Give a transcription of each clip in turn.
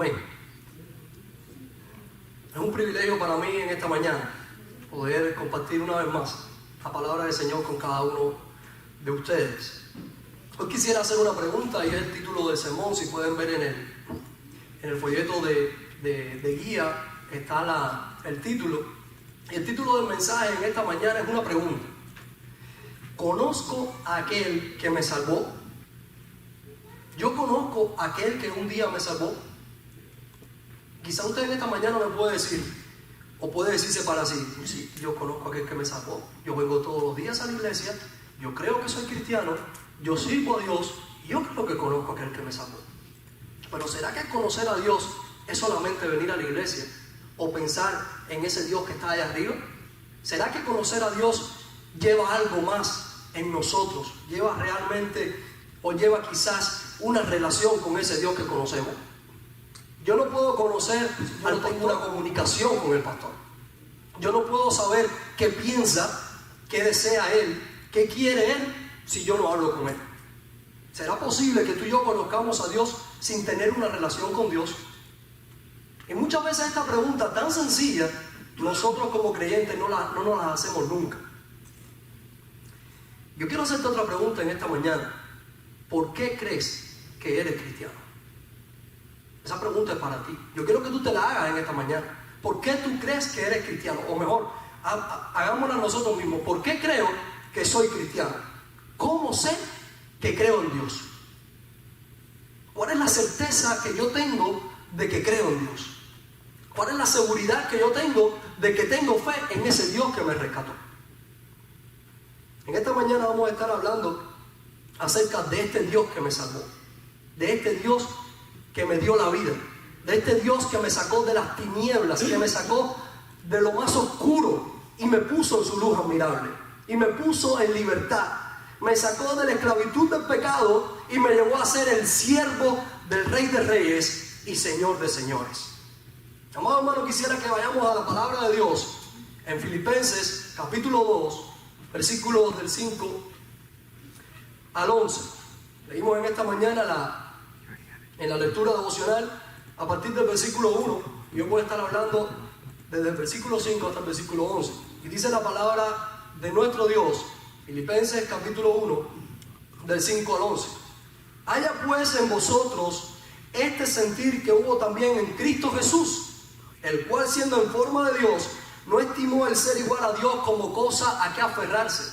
Amén. Es un privilegio para mí en esta mañana poder compartir una vez más la palabra del Señor con cada uno de ustedes. Hoy quisiera hacer una pregunta y es el título del sermón. Si pueden ver en el folleto de guía está el título. Y el título del mensaje en esta mañana es una pregunta. ¿Conozco a aquel que me salvó? ¿Yo conozco a aquel que un día me salvó? Quizá usted en esta mañana me puede decir, o puede decirse para sí, sí, yo conozco a aquel que me salvó. Yo vengo todos los días a la iglesia, yo creo que soy cristiano, yo sirvo a Dios, y yo creo que conozco a aquel que me salvó. Pero ¿será que conocer a Dios es solamente venir a la iglesia o pensar en ese Dios que está allá arriba? ¿Será que conocer a Dios lleva algo más en nosotros? ¿Lleva realmente o lleva quizás una relación con ese Dios que conocemos? Yo no puedo conocer, yo no tengo una comunicación con el pastor. Yo no puedo saber qué piensa, qué desea él, qué quiere él, si yo no hablo con él. ¿Será posible que tú y yo conozcamos a Dios sin tener una relación con Dios? Y muchas veces esta pregunta tan sencilla, nosotros como creyentes no nos la hacemos nunca. Yo quiero hacerte otra pregunta en esta mañana. ¿Por qué crees que eres cristiano? Esa pregunta es para ti. Yo quiero que tú te la hagas en esta mañana. ¿Por qué tú crees que eres cristiano? O mejor, hagámosla nosotros mismos. ¿Por qué creo que soy cristiano? ¿Cómo sé que creo en Dios? ¿Cuál es la certeza que yo tengo de que creo en Dios? ¿Cuál es la seguridad que yo tengo de que tengo fe en ese Dios que me rescató? En esta mañana vamos a estar hablando acerca de este Dios que me salvó, de este Dios que me dio la vida, de este Dios que me sacó de las tinieblas, que me sacó de lo más oscuro y me puso en su luz admirable y me puso en libertad, me sacó de la esclavitud del pecado y me llevó a ser el siervo del Rey de Reyes y Señor de Señores. Amado hermano, quisiera que vayamos a la palabra de Dios en Filipenses capítulo 2, versículos del 5 al 11. Leímos en esta mañana en la lectura devocional a partir del versículo 1. Yo voy a estar hablando desde el versículo 5 hasta el versículo 11. Y dice la palabra de nuestro Dios, Filipenses capítulo 1, del 5 al 11. Haya pues en vosotros este sentir que hubo también en Cristo Jesús, el cual siendo en forma de Dios, no estimó el ser igual a Dios como cosa a que aferrarse,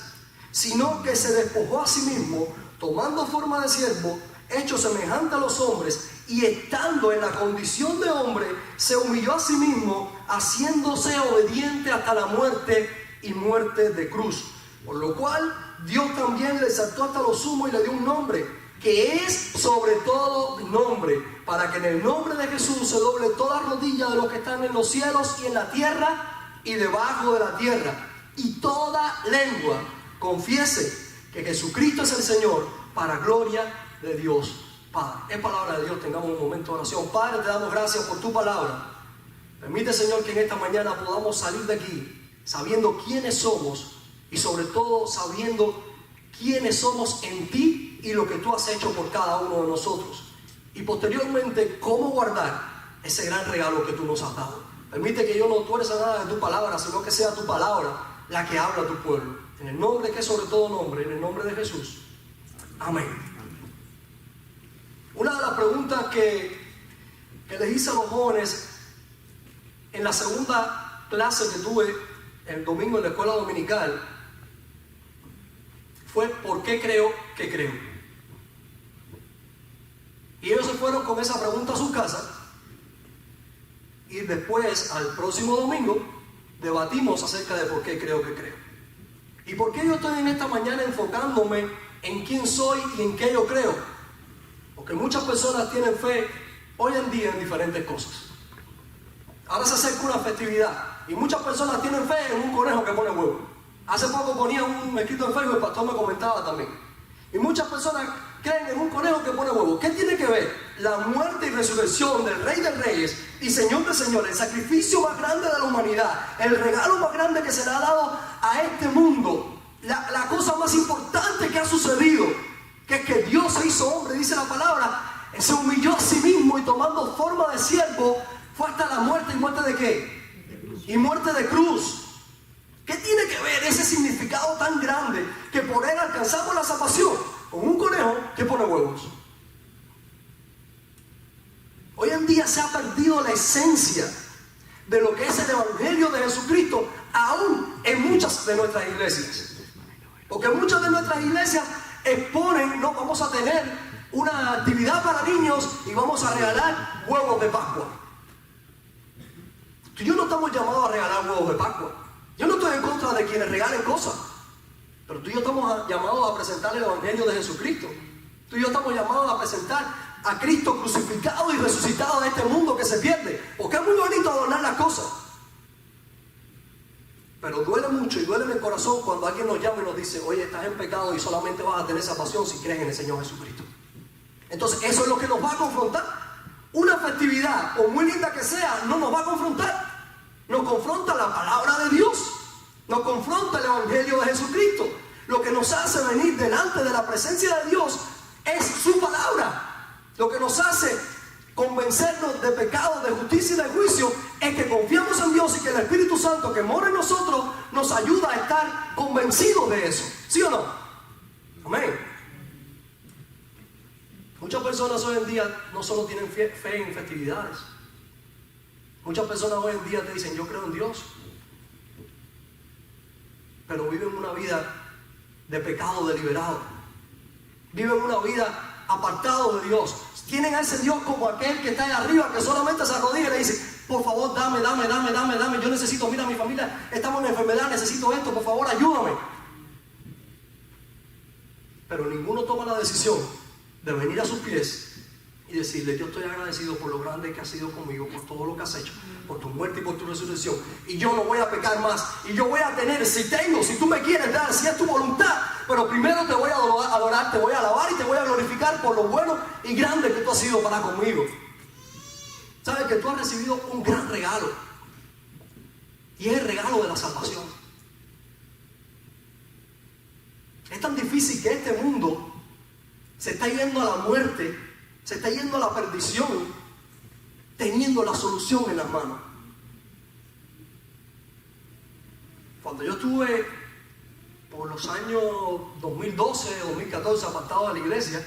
sino que se despojó a sí mismo, tomando forma de siervo, hecho semejante a los hombres, y estando en la condición de hombre, se humilló a sí mismo, haciéndose obediente hasta la muerte y muerte de cruz. Por lo cual Dios también le exaltó hasta lo sumo y le dio un nombre, que es sobre todo nombre, para que en el nombre de Jesús se doble toda rodilla de los que están en los cielos y en la tierra y debajo de la tierra, y toda lengua confiese que Jesucristo es el Señor, para gloria de Dios Padre. Es palabra de Dios. Tengamos un momento de oración. Padre, te damos gracias por tu palabra. Permite, Señor, que en esta mañana podamos salir de aquí sabiendo quiénes somos y sobre todo sabiendo quiénes somos en ti y lo que tú has hecho por cada uno de nosotros, y posteriormente cómo guardar ese gran regalo que tú nos has dado. Permite que yo no tuerza nada de tu palabra, sino que sea tu palabra la que habla a tu pueblo, en el nombre que es sobre todo nombre, en el nombre de Jesús. Amén. Una de las preguntas que les hice a los jóvenes en la segunda clase que tuve el domingo en la escuela dominical fue: ¿por qué creo que creo? Y ellos se fueron con esa pregunta a su casa, y después, al próximo domingo, debatimos acerca de por qué creo que creo. ¿Y por qué yo estoy en esta mañana enfocándome en quién soy y en qué yo creo? Porque muchas personas tienen fe hoy en día en diferentes cosas. Ahora se acerca una festividad y muchas personas tienen fe en un conejo que pone huevo. Hace poco ponía un escrito en Facebook, el pastor me comentaba también. Y muchas personas creen en un conejo que pone huevo. ¿Qué tiene que ver la muerte y resurrección del Rey de Reyes y Señor de Señores, el sacrificio más grande de la humanidad, el regalo más grande que se le ha dado a este mundo, la cosa más importante que ha sucedido, que es que Dios se hizo hombre, dice la palabra, se humilló a sí mismo y tomando forma de siervo, fue hasta la muerte. ¿Y muerte de qué? Y muerte de cruz. ¿Qué tiene que ver ese significado tan grande que por él alcanzamos la salvación? Con un conejo que pone huevos. Hoy en día se ha perdido la esencia de lo que es el Evangelio de Jesucristo, aún en muchas de nuestras iglesias. Porque muchas de nuestras iglesias exponen, no, vamos a tener una actividad para niños y vamos a regalar huevos de Pascua. Tú y yo no estamos llamados a regalar huevos de Pascua. Yo no estoy en contra de quienes regalen cosas, pero tú y yo estamos llamados a presentar el Evangelio de Jesucristo. Tú y yo estamos llamados a presentar a Cristo crucificado y resucitado de este mundo que se pierde. Porque es muy bonito adornar las cosas, pero duele mucho y duele en el corazón cuando alguien nos llama y nos dice: oye, estás en pecado y solamente vas a tener salvación si crees en el Señor Jesucristo. Entonces eso es lo que nos va a confrontar. Una festividad, por muy linda que sea, no nos va a confrontar. Nos confronta la palabra de Dios, nos confronta el Evangelio de Jesucristo. Lo que nos hace venir delante de la presencia de Dios es su palabra. Lo que nos hace convencernos de pecado, de justicia y de juicio es que confiamos en Dios y que el Espíritu Santo que mora en nosotros nos ayuda a estar convencidos de eso. ¿Sí o no? Amén. Muchas personas hoy en día no solo tienen fe en festividades. Muchas personas hoy en día te dicen: yo creo en Dios, pero viven una vida de pecado deliberado. Viven una vida apartado de Dios. Tienen a ese Dios como aquel que está ahí arriba, que solamente se arrodilla y le dice: por favor, dame, yo necesito, mira, mi familia, estamos en enfermedad, necesito esto, por favor, ayúdame. Pero ninguno toma la decisión de venir a sus pies y decirle: yo estoy agradecido por lo grande que has sido conmigo, por todo lo que has hecho, por tu muerte y por tu resurrección, y yo no voy a pecar más, y yo voy a tener, si tú me quieres dar, si es tu voluntad, pero primero te voy a adorar, te voy a alabar y te voy a glorificar por lo bueno y grande que tú has sido para conmigo. Sabes que tú has recibido un gran regalo, y es el regalo de la salvación. Es tan difícil que este mundo se está yendo a la muerte, se está yendo a la perdición, teniendo la solución en las manos. Cuando yo estuve por los años 2012, 2014 apartado de la iglesia,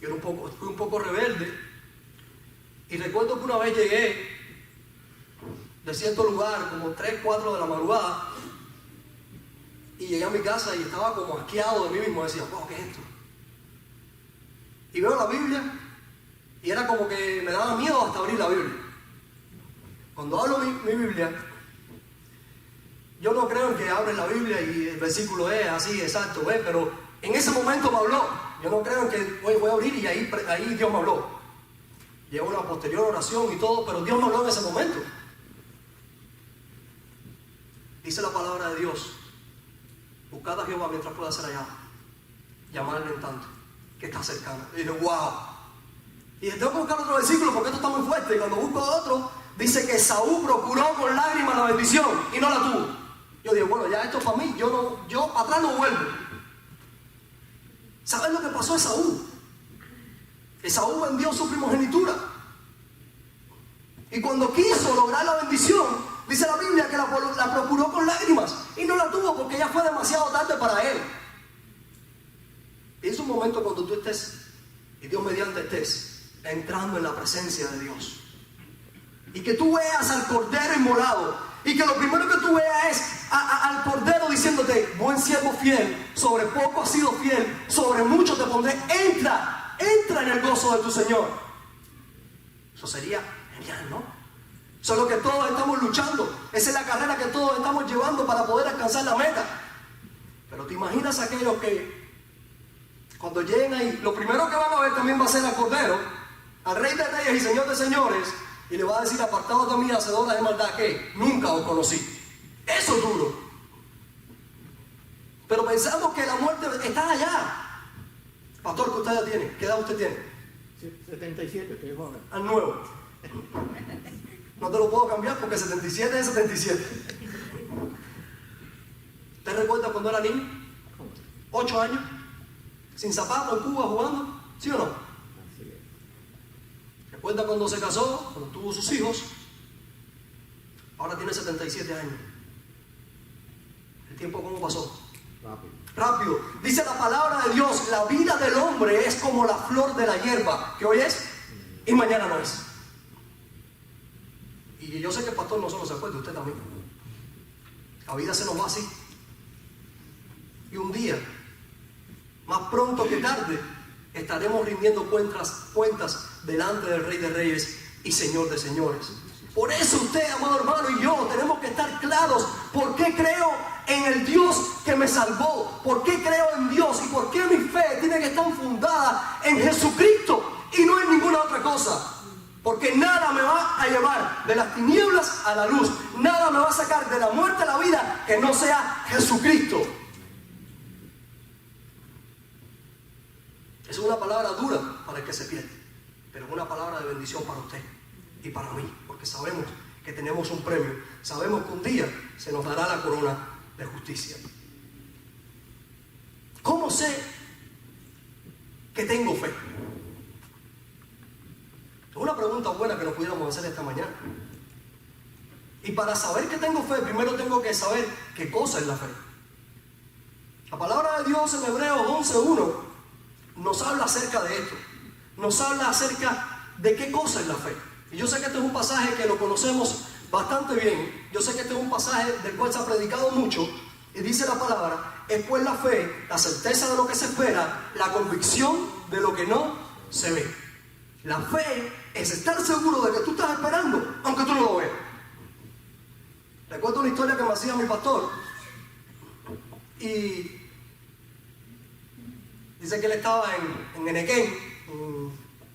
yo fui un poco rebelde, y recuerdo que una vez llegué de cierto lugar como 3, 4 de la madrugada, y llegué a mi casa y estaba como asqueado de mí mismo. Decía: wow, ¿qué es esto? Y veo la Biblia y era como que me daba miedo hasta abrir la Biblia. Cuando hablo mi Biblia, yo no creo en que abres la Biblia y el versículo es así, exacto, pero en ese momento me habló. Yo no creo en que voy a abrir y ahí Dios me habló. Llevo una posterior oración y todo, pero Dios me habló en ese momento. Dice la palabra de Dios: buscad a Jehová mientras pueda ser hallado, llamadle en tanto que está cercano. Y digo: wow. Y tengo que buscar otro versículo porque esto está muy fuerte. Y cuando busco otro, dice que Esaú procuró con lágrimas la bendición y no la tuvo. Yo digo: bueno, ya esto es para mí, yo para atrás no vuelvo. ¿Sabes lo que pasó a Esaú? Esaú vendió su primogenitura, y cuando quiso lograr la bendición, dice la Biblia que la procuró con lágrimas y no la tuvo porque ya fue demasiado tarde para él. Y es un momento cuando tú estés, y Dios mediante estés, entrando en la presencia de Dios, y que tú veas al Cordero inmolado, y que lo primero que tú veas es al Cordero diciéndote: buen siervo fiel, sobre poco has sido fiel, sobre mucho te pondré, entra en el gozo de tu Señor. Eso sería genial, ¿no? Eso es lo que todos estamos luchando, esa es la carrera que todos estamos llevando para poder alcanzar la meta. Pero te imaginas aquellos que cuando lleguen ahí, lo primero que van a ver también va a ser al Cordero, al Rey de Reyes y Señor de Señores, y le va a decir: apartados de mí, hacedores de maldad, que nunca os conocí. Eso es duro. Pero pensamos que la muerte está allá. Pastor, ¿qué usted ya tiene? ¿Qué edad usted tiene? 77, estoy joven. Al nuevo. No te lo puedo cambiar porque 77 es 77. ¿Te recuerdas cuando era niño? 8 años, sin zapatos, en Cuba, jugando. ¿Sí o no? Así es. Recuerda cuando se casó, cuando tuvo sus hijos, ahora tiene 77 años. ¿El tiempo cómo pasó? Rápido. Rápido. Dice la palabra de Dios, la vida del hombre es como la flor de la hierba, que hoy es y mañana no es. Y yo sé que el pastor no solo se acuerda, usted también. La vida se nos va así. Y un día, más pronto que tarde, estaremos rindiendo cuentas delante del Rey de Reyes y Señor de Señores. Por eso usted, amado hermano, y yo tenemos que estar claros. ¿Por qué creo en el Dios que me salvó? ¿Por qué creo en Dios? ¿Y por qué mi fe tiene que estar fundada en Jesucristo y no en ninguna otra cosa? Porque nada me va a llevar de las tinieblas a la luz. Nada me va a sacar de la muerte a la vida que no sea Jesucristo. Es una palabra dura para el que se pierde, pero es una palabra de bendición para usted y para mí, porque sabemos que tenemos un premio. Sabemos que un día se nos dará la corona de justicia. ¿Cómo sé que tengo fe? Es una pregunta buena que nos pudiéramos hacer esta mañana. Y para saber que tengo fe, primero tengo que saber qué cosa es la fe. La palabra de Dios en Hebreos 11:1 nos habla acerca de esto. Nos habla acerca de qué cosa es la fe. Y yo sé que este es un pasaje que lo conocemos bastante bien. Yo sé que este es un pasaje del cual se ha predicado mucho. Y dice la palabra, es pues la fe, la certeza de lo que se espera, la convicción de lo que no se ve. La fe es estar seguro de que tú estás esperando, aunque tú no lo veas. Recuerdo una historia que me hacía mi pastor. Y dice que él estaba en Enequén,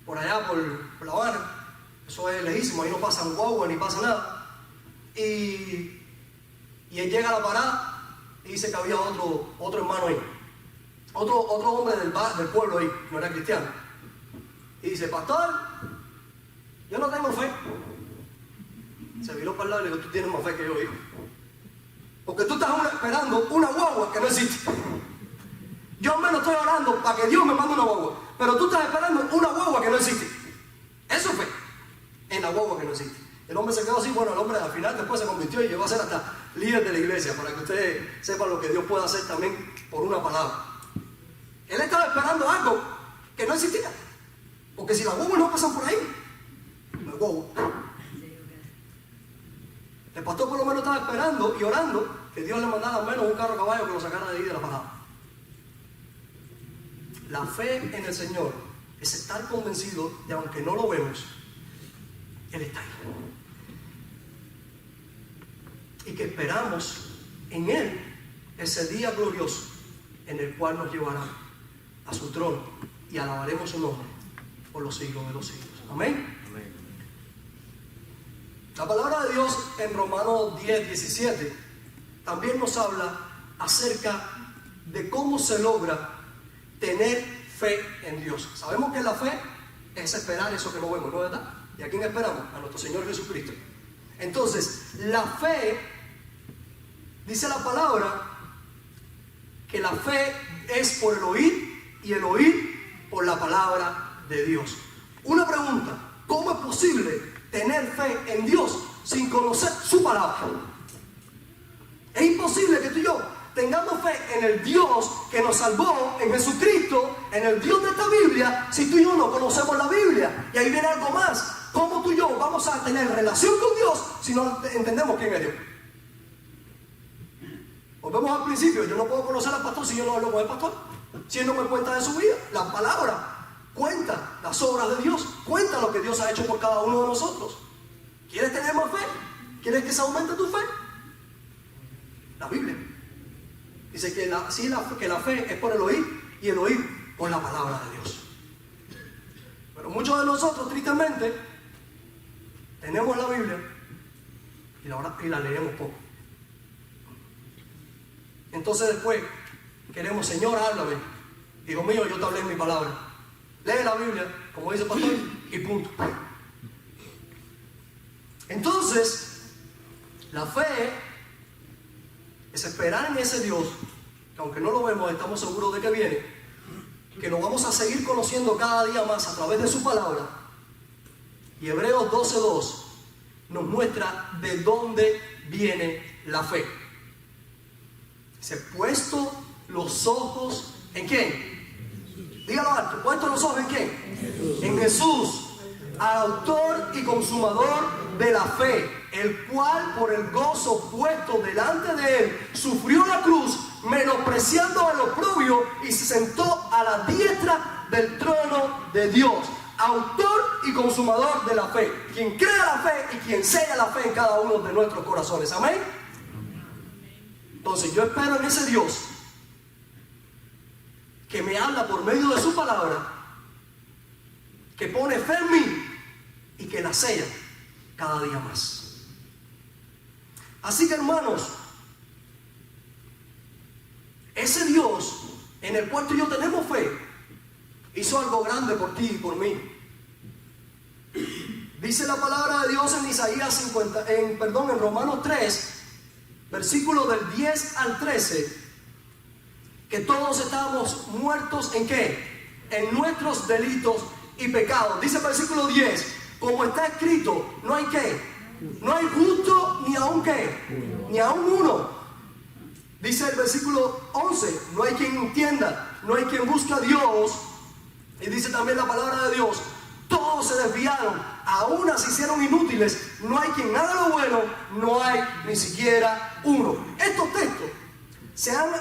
por allá, por La Habana. Eso es lejísimo, ahí no pasa un guagua ni pasa nada. Y él llega a la parada y dice que había otro hermano ahí. Otro hombre del pueblo ahí, no era cristiano. Y dice, pastor, yo no tengo fe. Se viró para el lado y le dijo, tú tienes más fe que yo, hijo. Porque tú estás esperando una guagua que no existe. Yo al menos estoy orando para que Dios me mande una guagua. Pero tú estás esperando una guagua que no existe. Eso es fe. En la guagua que no existe. El hombre se quedó así. Bueno, el hombre al final después se convirtió y llegó a ser hasta líder de la iglesia, para que ustedes sepan lo que Dios puede hacer también por una palabra. Él estaba esperando algo que no existía. Porque si las guaguas no pasan por ahí, no hay guagua. El pastor por lo menos estaba esperando y orando que Dios le mandara al menos un carro a caballo que lo sacara de ahí de la parada. La fe en el Señor es estar convencido de, aunque no lo vemos, Él está ahí. Y que esperamos en Él ese día glorioso en el cual nos llevará a su trono y alabaremos su nombre por los siglos de los siglos. Amén. Amén. La palabra de Dios en Romanos 10:17 también nos habla acerca de cómo se logra tener fe en Dios. Sabemos que la fe es esperar eso que no vemos, ¿no es verdad? ¿Y a quién esperamos? A nuestro Señor Jesucristo. Entonces, la fe, dice la palabra, que la fe es por el oír y el oír por la palabra de Dios. Una pregunta, ¿cómo es posible tener fe en Dios sin conocer su palabra? Es imposible que tú y yo tengamos fe en el Dios que nos salvó, en Jesucristo, en el Dios de esta Biblia, si tú y yo no conocemos la Biblia. Y ahí viene algo más. ¿Cómo tú y yo vamos a tener relación con Dios si no entendemos quién es Dios? Volvemos al principio. Yo no puedo conocer al pastor si yo no hablo con el pastor. Si él no me cuenta de su vida, la palabra cuenta las obras de Dios, cuenta lo que Dios ha hecho por cada uno de nosotros. ¿Quieres tener más fe? ¿Quieres que se aumente tu fe? La Biblia dice que la fe es por el oír y el oír por la palabra de Dios. Pero muchos de nosotros, tristemente, tenemos la Biblia y la leemos poco. Entonces después queremos, Señor, háblame. Hijo mío, yo te hablé en mi palabra. Lee la Biblia, como dice el pastor, y punto. Entonces, la fe es esperar en ese Dios, que aunque no lo vemos, estamos seguros de que viene, que lo vamos a seguir conociendo cada día más a través de su palabra. Y Hebreos 12:2 nos muestra de dónde viene la fe. Dice, puesto los ojos ¿en quién? Dígalo alto, puesto los ojos ¿en quién? En Jesús, autor y consumador de la fe, el cual por el gozo puesto delante de él sufrió la cruz, menospreciando el oprobio, y se sentó a la diestra del trono de Dios. Autor y consumador de la fe, quien crea la fe y quien sella la fe en cada uno de nuestros corazones. Amén. Entonces yo espero en ese Dios que me habla por medio de su palabra, que pone fe en mí y que la sella cada día más. Así que, hermanos, ese Dios en el cual tú y yo tenemos fe hizo algo grande por ti y por mí. Dice la palabra de Dios en Romanos 3, versículo del 10 al 13, que todos estábamos muertos ¿en qué? En nuestros delitos y pecados. Dice el versículo 10, como está escrito, no hay ¿qué? No hay justo ni aun ¿qué? Ni aun uno. Dice el versículo 11, no hay quien entienda, no hay quien busque a Dios. Y dice también la palabra de Dios, todos se desviaron, aún se hicieron inútiles, no hay quien haga lo bueno, no hay ni siquiera uno. Estos textos se han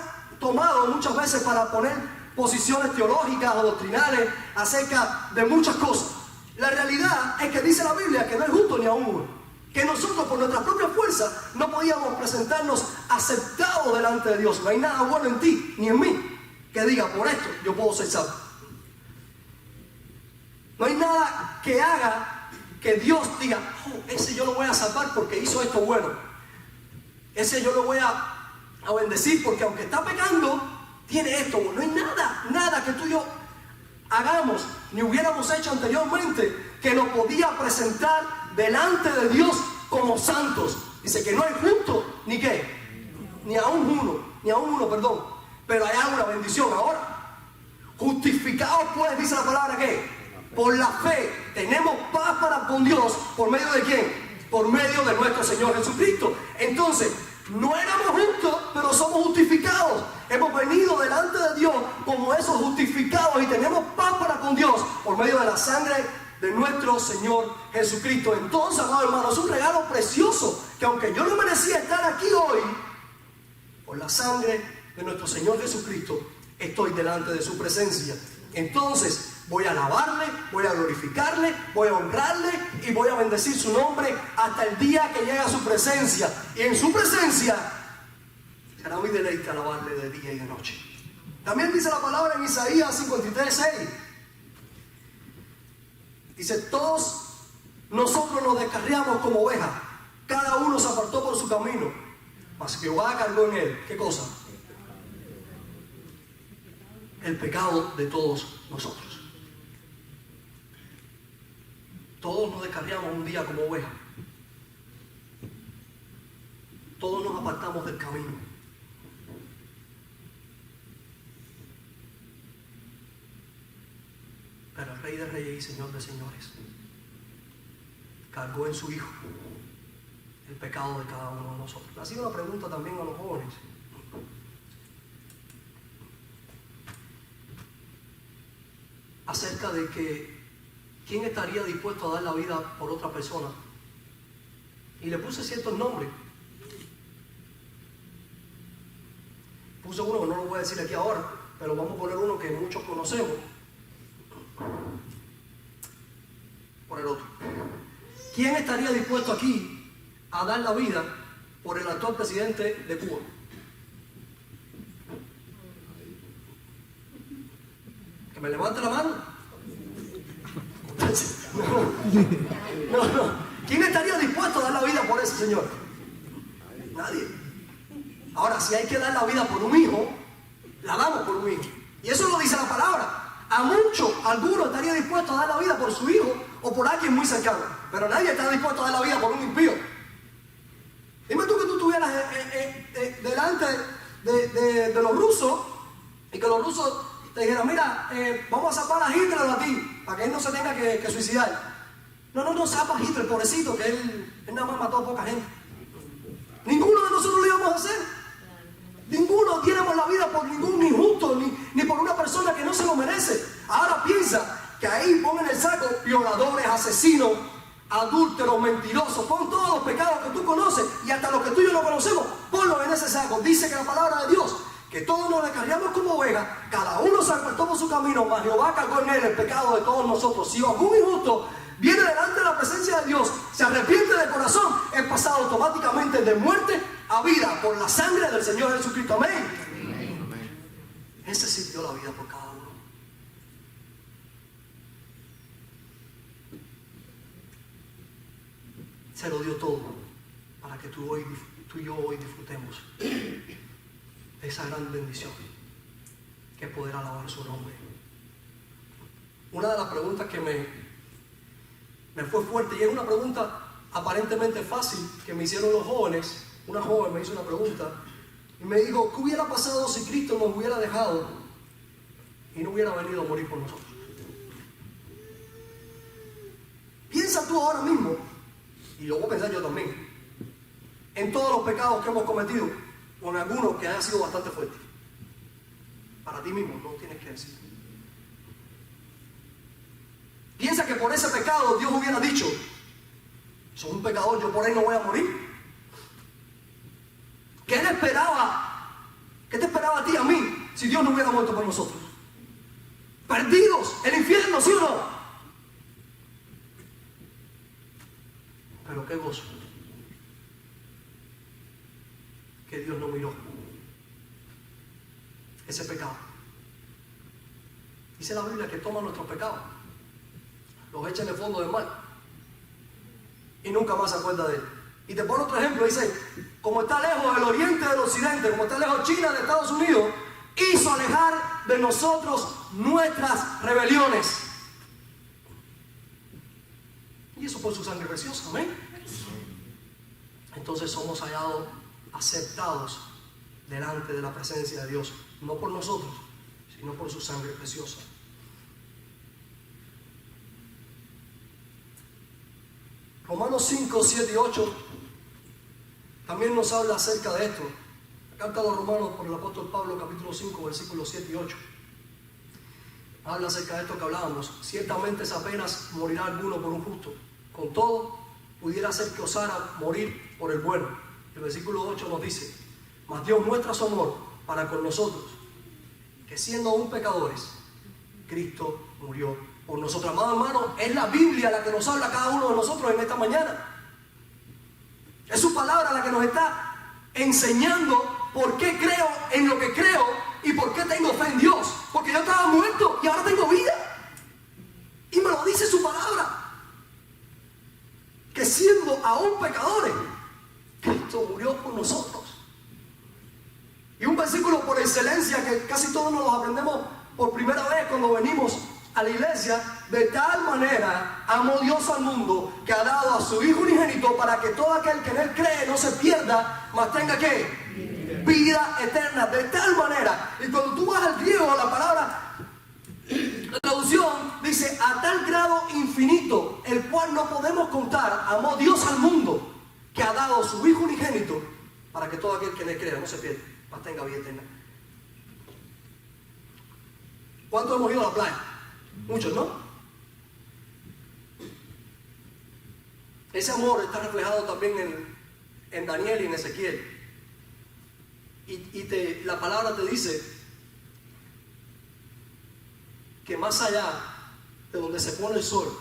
tomado muchas veces para poner posiciones teológicas o doctrinales acerca de muchas cosas. La realidad es que dice la Biblia que no hay justo ni aún uno, que nosotros por nuestra propia fuerza no podíamos presentarnos aceptados delante de Dios. No hay nada bueno en ti ni en mí que diga, por esto yo puedo ser salvo. No hay nada que haga que Dios diga, oh, ese yo lo voy a salvar porque hizo esto bueno. Ese yo lo voy a bendecir porque aunque está pecando, tiene esto. No hay nada que tú y yo hagamos ni hubiéramos hecho anteriormente que nos podía presentar delante de Dios como santos. Dice que no hay justo ni qué, ni aún uno, perdón. Pero hay una bendición ahora. Justificados pues, dice la palabra que por la fe tenemos paz para con Dios. ¿Por medio de quién? Por medio de nuestro Señor Jesucristo. Entonces, no éramos justos, pero somos justificados. Hemos venido delante de Dios como esos justificados y tenemos paz para con Dios por medio de la sangre de nuestro Señor Jesucristo. Entonces, amados hermanos, es un regalo precioso que aunque yo no merecía estar aquí hoy, por la sangre de nuestro Señor Jesucristo, estoy delante de su presencia. Entonces, voy a alabarle, voy a glorificarle, voy a honrarle y voy a bendecir su nombre hasta el día que llegue a su presencia. Y en su presencia será muy deleite alabarle de día y de noche. También dice la palabra en Isaías 53:6. Dice, todos nosotros nos descarriamos como ovejas, cada uno se apartó por su camino, mas Jehová cargó en él, ¿qué cosa? El pecado de todos nosotros. Todos nos descarriamos un día como ovejas. Todos nos apartamos del camino. Pero el Rey de Reyes y Señor de Señores cargó en su Hijo el pecado de cada uno de nosotros. Ha sido una pregunta también a los jóvenes. Acerca de que ¿quién estaría dispuesto a dar la vida por otra persona? Y le puse ciertos nombres. Puse uno que no lo voy a decir aquí ahora, pero vamos a poner uno que muchos conocemos. Por el otro. ¿Quién estaría dispuesto aquí a dar la vida por el actual presidente de Cuba? Que me levante la mano. No. ¿Quién estaría dispuesto a dar la vida por ese señor? Nadie. Ahora, si hay que dar la vida por un hijo, la damos por un hijo. Y eso lo dice la palabra. A muchos, algunos estarían dispuestos a dar la vida por su hijo o por alguien muy cercano. Pero nadie está dispuesto a dar la vida por un impío. Dime tú que tú estuvieras delante de los rusos y que los rusos te dijera, mira, vamos a salvar a Hitler a ti, para que él no se tenga que suicidar. No, salva a Hitler, pobrecito, que él nada más mató a poca gente. Ninguno de nosotros lo íbamos a hacer. Ninguno diéramos la vida por ningún injusto, ni por una persona que no se lo merece. Ahora piensa que ahí pon en el saco violadores, asesinos, adúlteros, mentirosos, pon todos los pecados que tú conoces y hasta los que tú y yo no conocemos, ponlos en ese saco. Dice que la palabra de Dios, que todos nos descarriamos como ovejas, cada uno se apartó por su camino, mas Jehová cargó en él el pecado de todos nosotros. Si algún injusto viene delante de la presencia de Dios, se arrepiente de corazón, es pasado automáticamente de muerte a vida por la sangre del Señor Jesucristo. Amén. Ese sí dio la vida por cada uno. Se lo dio todo para que tú y yo hoy disfrutemos de esa gran bendición que es poder alabar su nombre. Una de las preguntas que me fue fuerte, y es una pregunta aparentemente fácil que me hicieron los jóvenes. Una joven me hizo una pregunta y me dijo, ¿qué hubiera pasado si Cristo nos hubiera dejado y no hubiera venido a morir por nosotros? Piensa tú ahora mismo, y lo voy a pensar yo también, en todos los pecados que hemos cometido, o en algunos que han sido bastante fuertes. Para ti mismo, no tienes que decir. Piensa que por ese pecado Dios hubiera dicho, soy un pecador, yo por ahí no voy a morir. ¿Qué Él esperaba? ¿Qué te esperaba a ti y a mí si Dios no hubiera muerto por nosotros? Perdidos, el infierno, ¿sí o no? Pero qué gozo que Dios no miró ese pecado. Dice la Biblia que toma nuestros pecados, los echa en el fondo del mar y nunca más se acuerda de él. Y te pone otro ejemplo, dice, como está lejos el oriente del occidente, como está lejos China de Estados Unidos, hizo alejar de nosotros nuestras rebeliones. Y eso por su sangre preciosa, amén. Entonces somos hallados aceptados delante de la presencia de Dios, no por nosotros, sino por su sangre preciosa. Romanos 5, 7 y 8 también nos habla acerca de esto. La carta a los Romanos por el apóstol Pablo, capítulo 5, versículos 7 y 8. Habla acerca de esto que hablábamos. Ciertamente es apenas morirá alguno por un justo. Con todo, pudiera ser que osara morir por el bueno. El versículo 8 nos dice, mas Dios muestra su amor para con nosotros, que siendo aún pecadores, Cristo murió por nosotros. Amado hermano, es la Biblia la que nos habla a cada uno de nosotros en esta mañana. Es su palabra la que nos está enseñando por qué creo en lo que creo y por qué tengo fe en Dios. Porque yo estaba muerto y ahora tengo vida. Y me lo dice su palabra. Que siendo aún pecadores, Cristo murió por nosotros. Y un versículo por excelencia que casi todos nos lo aprendemos por primera vez cuando venimos a la iglesia. De tal manera amó Dios al mundo que ha dado a su Hijo unigénito para que todo aquel que en él cree no se pierda, mas tenga ¿qué? Vida eterna. De tal manera. Y cuando tú vas al griego, la palabra, la traducción dice a tal grado infinito, el cual no podemos contar, amó Dios al mundo que ha dado a su Hijo unigénito para que todo aquel que en él crea no se pierda, mas tenga vida eterna. ¿Cuántos hemos ido a la playa? Muchos, ¿no? Ese amor está reflejado también en Daniel y en Ezequiel. Y la palabra te dice que más allá de donde se pone el sol,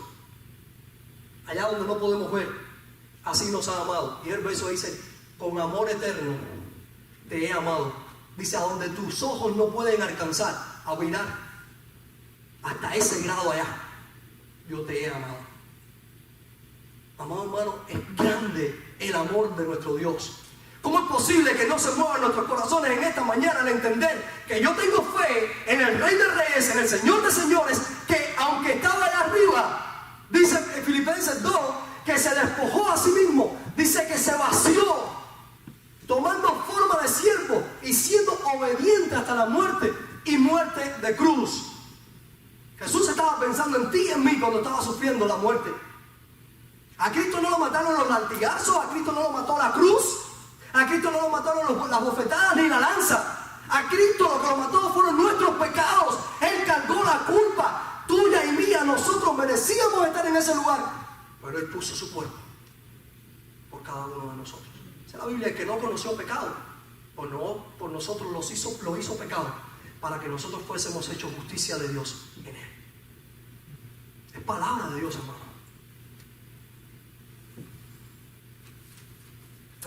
allá donde no podemos ver, así nos ha amado. Y el verso dice, con amor eterno te he amado. Dice, a donde tus ojos no pueden alcanzar a mirar, hasta ese grado allá, yo te he amado. Amado hermano, es grande el amor de nuestro Dios. ¿Cómo es posible que no se muevan nuestros corazones en esta mañana al entender que yo tengo fe en el Rey de Reyes, en el Señor de Señores, que aunque estaba allá arriba, dice en Filipenses 2, que se despojó a sí mismo, dice que se vació, tomando forma de siervo y siendo obediente hasta la muerte y muerte de cruz. Jesús estaba pensando en ti y en mí cuando estaba sufriendo la muerte. A Cristo no lo mataron los latigazos, a Cristo no lo mató la cruz, a Cristo no lo mataron las bofetadas ni la lanza. A Cristo lo que lo mató fueron nuestros pecados. Él cargó la culpa tuya y mía. Nosotros merecíamos estar en ese lugar, pero Él puso su cuerpo por cada uno de nosotros. Dice la Biblia que no conoció pecado, por nosotros lo hizo pecado, para que nosotros fuésemos hechos justicia de Dios en Él. Es palabra de Dios, hermano.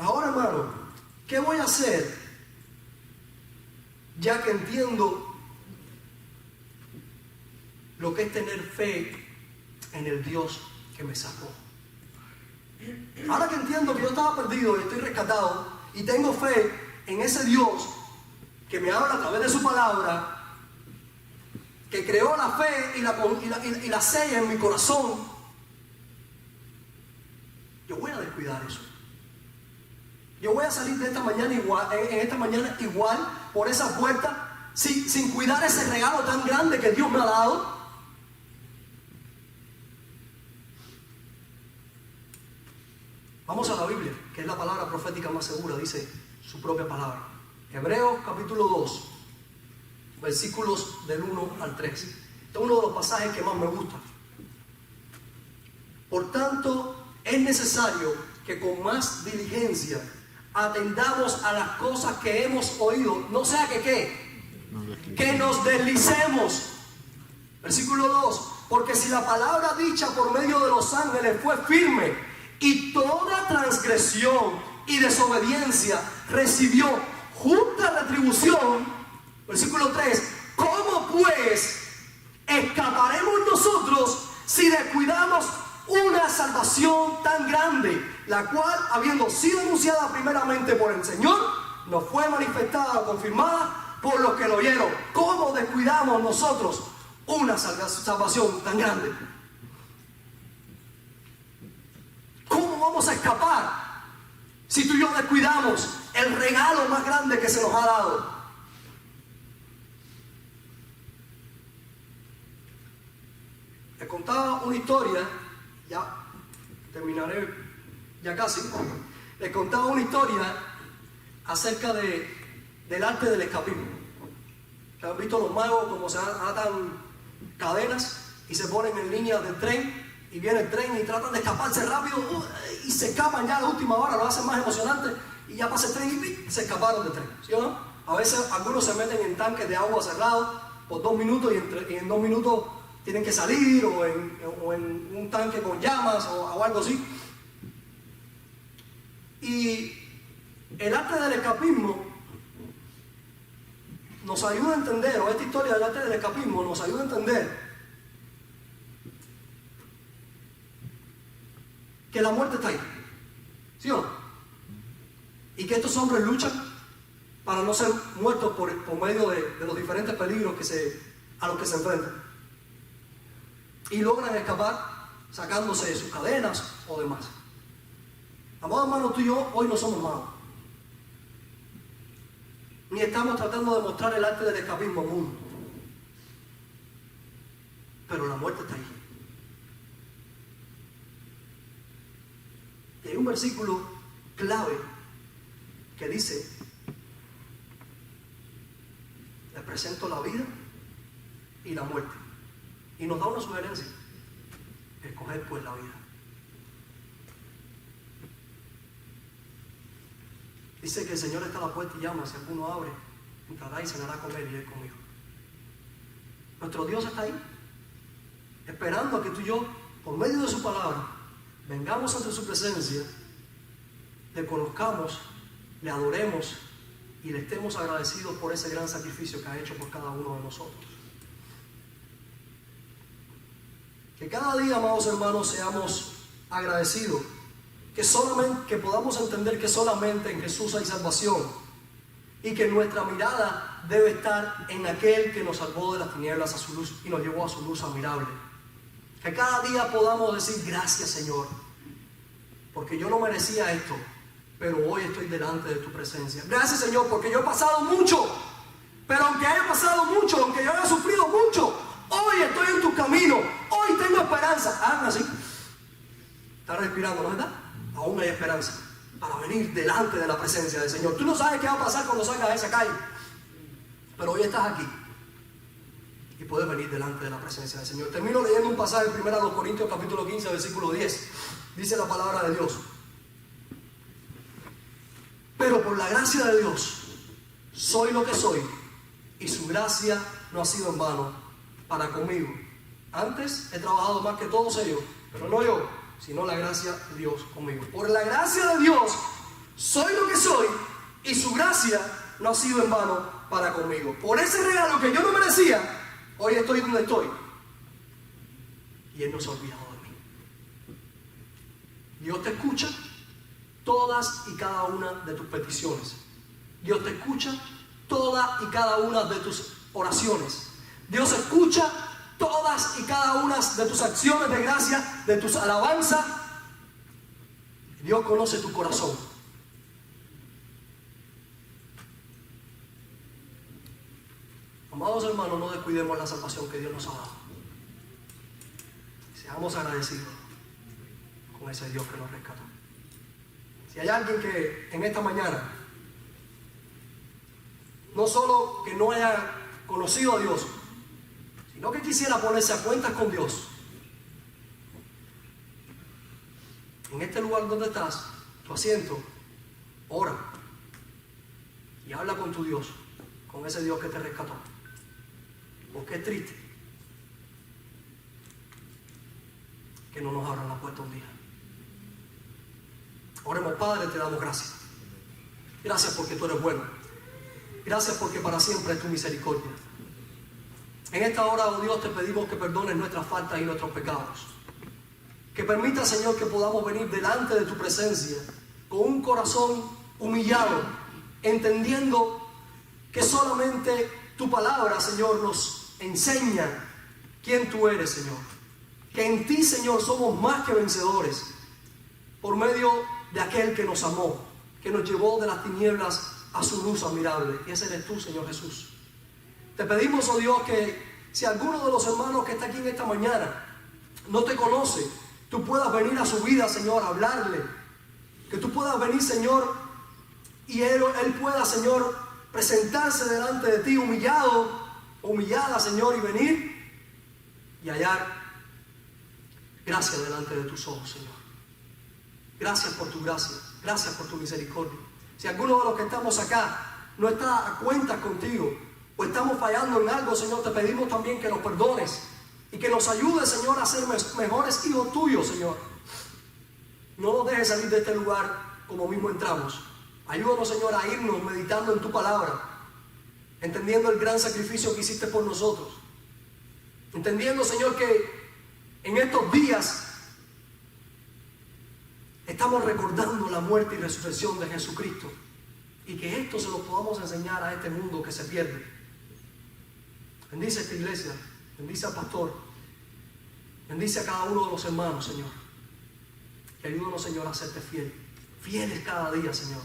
Ahora, hermano, ¿qué voy a hacer? Ya que entiendo lo que es tener fe en el Dios que me sacó. Ahora que entiendo que yo estaba perdido y estoy rescatado y tengo fe en ese Dios que me habla a través de su palabra, que creó la fe y la sella en mi corazón, yo voy a descuidar eso. Yo voy a salir de esta mañana igual por esa puerta sin cuidar ese regalo tan grande que Dios me ha dado. Vamos a la Biblia, que es la palabra profética más segura, dice su propia palabra. Hebreos capítulo 2, versículos del 1 al 3. Este es uno de los pasajes que más me gusta. Por tanto, es necesario que con más diligencia atendamos a las cosas que hemos oído, no sea que nos deslicemos. Versículo 2, porque si la palabra dicha por medio de los ángeles fue firme, y toda transgresión y desobediencia recibió justa retribución, versículo 3, ¿cómo pues escaparemos nosotros si descuidamos una salvación tan grande, la cual, habiendo sido anunciada primeramente por el Señor, nos fue manifestada o confirmada por los que lo oyeron? ¿Cómo descuidamos nosotros una salvación tan grande? ¿Cómo vamos a escapar si tú y yo descuidamos el regalo más grande que se nos ha dado? Les contaba una historia, ya terminaré, ya casi. Les contaba una historia acerca del arte del escapismo. ¿Han visto los magos como se atan cadenas y se ponen en línea del tren? Y viene el tren y tratan de escaparse rápido y se escapan ya a la última hora, lo hacen más emocionante y ya pasa el tren y se escaparon del tren, ¿sí o no? A veces algunos se meten en tanques de agua cerrados por 2 minutos y en 2 minutos tienen que salir o en un tanque con llamas o algo así. Y el arte del escapismo nos ayuda a entender, o esta historia del arte del escapismo nos ayuda a entender que la muerte está ahí, ¿sí o no? Y que estos hombres luchan para no ser muertos por medio de los diferentes peligros a los que se enfrentan. Y logran escapar sacándose de sus cadenas o demás. Amados hermanos, tú y yo hoy no somos magos. Ni estamos tratando de mostrar el arte del escapismo al mundo. Pero la muerte está ahí. Y hay un versículo clave que dice: les presento la vida y la muerte. Y nos da una sugerencia: escoger pues la vida. Dice que el Señor está a la puerta y llama. Si alguno abre, entrará y cenará con Él y Él conmigo. Nuestro Dios está ahí, esperando a que tú y yo, por medio de su palabra, vengamos ante su presencia, le conozcamos, le adoremos y le estemos agradecidos por ese gran sacrificio que ha hecho por cada uno de nosotros. Que cada día, amados hermanos, seamos agradecidos, que podamos entender que solamente en Jesús hay salvación y que nuestra mirada debe estar en aquel que nos salvó de las tinieblas a su luz y nos llevó a su luz admirable. Que cada día podamos decir: gracias, Señor, porque yo no merecía esto, pero hoy estoy delante de tu presencia. Gracias, Señor, porque yo he pasado mucho Pero aunque haya pasado mucho, aunque yo haya sufrido mucho, hoy estoy en tu camino, hoy tengo esperanza. Hazme así. Está respirando, ¿no es verdad? Aún hay esperanza para venir delante de la presencia del Señor. Tú no sabes qué va a pasar cuando salgas de esa calle, pero hoy estás aquí y puedes venir delante de la presencia del Señor. Termino leyendo un pasaje en 1 Corintios capítulo 15, versículo 10. Dice la palabra de Dios: pero por la gracia de Dios soy lo que soy, y su gracia no ha sido en vano para conmigo. Antes he trabajado más que todos ellos, pero no yo, sino la gracia de Dios conmigo. Por la gracia de Dios soy lo que soy, y su gracia no ha sido en vano para conmigo. Por ese regalo que yo no merecía, hoy estoy donde estoy, y Él no se ha olvidado de mí. Dios te escucha todas y cada una de tus peticiones. Dios te escucha todas y cada una de tus oraciones. Dios escucha todas y cada una de tus acciones de gracia, de tus alabanzas. Dios conoce tu corazón. Amados hermanos, no descuidemos la salvación que Dios nos ha dado. Seamos agradecidos con ese Dios que nos rescató. Si hay alguien que en esta mañana no solo que no haya conocido a Dios, sino que quisiera ponerse a cuentas con Dios, en este lugar donde estás, tu asiento, ora y habla con tu Dios, con ese Dios que te rescató. Porque es triste que no nos abran la puerta un día. Oremos. Padre, te damos gracias. Gracias porque tú eres bueno. Gracias porque para siempre es tu misericordia. En esta hora, oh Dios, te pedimos que perdones nuestras faltas y nuestros pecados. Que permita, Señor, que podamos venir delante de tu presencia con un corazón humillado, entendiendo que solamente tu palabra, Señor, nos enseña quién tú eres, Señor. Que en ti, Señor, somos más que vencedores por medio de aquel que nos amó, que nos llevó de las tinieblas a su luz admirable. Y ese eres tú, Señor Jesús. Te pedimos, oh Dios, que si alguno de los hermanos que está aquí en esta mañana no te conoce, tú puedas venir a su vida, Señor, a hablarle. Que tú puedas venir, Señor, y él pueda, Señor, presentarse delante de ti humillado, humillada, Señor, y venir y hallar gracia delante de tus ojos, Señor. Gracias por tu gracia, gracias por tu misericordia. Si alguno de los que estamos acá no está a cuentas contigo o estamos fallando en algo, Señor, te pedimos también que nos perdones y que nos ayudes, Señor, a ser mejores hijos tuyos, Señor. No nos dejes salir de este lugar como mismo entramos. Ayúdanos, Señor, a irnos meditando en tu palabra, entendiendo el gran sacrificio que hiciste por nosotros, entendiendo, Señor, que en estos días estamos recordando la muerte y resurrección de Jesucristo, y que esto se lo podamos enseñar a este mundo que se pierde. Bendice a esta iglesia, bendice al pastor, bendice a cada uno de los hermanos, Señor, y ayúdanos, Señor, a serte fieles cada día, Señor.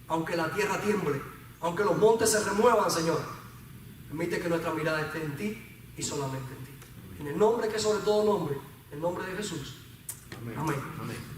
Aunque la tierra tiemble, aunque los montes se remuevan, Señor, permite que nuestra mirada esté en ti y solamente en ti. En el nombre que sobre todo nombre, el nombre de Jesús. Amén. Amén.